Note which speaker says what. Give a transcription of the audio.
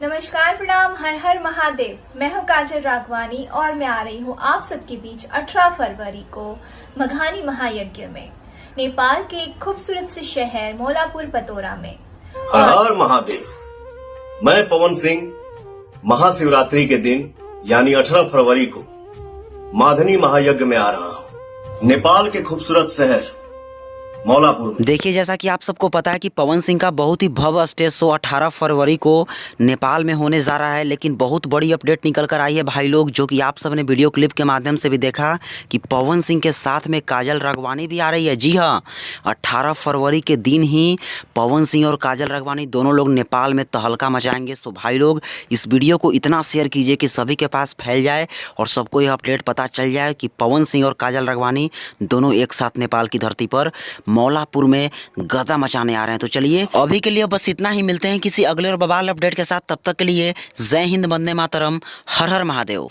Speaker 1: नमस्कार, प्रणाम, हर हर महादेव। मैं हूं काजल राघवानी और मैं आ रही हूं आप सबके बीच 18 फरवरी को मघानी महायज्ञ में नेपाल के एक खूबसूरत से शहर मौलापुर पतोरा में।
Speaker 2: हर हर महादेव। मैं पवन सिंह महाशिवरात्रि के दिन यानी 18 फरवरी को माधनी महायज्ञ में आ रहा हूँ, नेपाल के खूबसूरत शहर मौलापुर में।
Speaker 3: देखिए, जैसा कि आप सबको पता है कि पवन सिंह का बहुत ही भव्य स्टेज शो 18 फरवरी को नेपाल में होने जा रहा है, लेकिन बहुत बड़ी अपडेट निकल कर आई है भाई लोग, जो कि आप सब ने वीडियो क्लिप के माध्यम से भी देखा कि पवन सिंह के साथ में काजल राघवानी भी आ रही है। जी हाँ, 18 फरवरी के दिन ही पवन सिंह और काजल राघवानी दोनों लोग नेपाल में तहलका मचाएंगे। सो भाई लोग, इस वीडियो को इतना शेयर कीजिए कि सभी के पास फैल जाए और सबको यह अपडेट पता चल जाए कि पवन सिंह और काजल राघवानी दोनों एक साथ नेपाल की धरती पर मौलापुर में गदा मचाने आ रहे हैं। तो चलिए, अभी के लिए बस इतना ही। मिलते हैं किसी अगले और बवाल अपडेट के साथ। तब तक के लिए जय हिंद, वंदे मातरम, हर हर महादेव।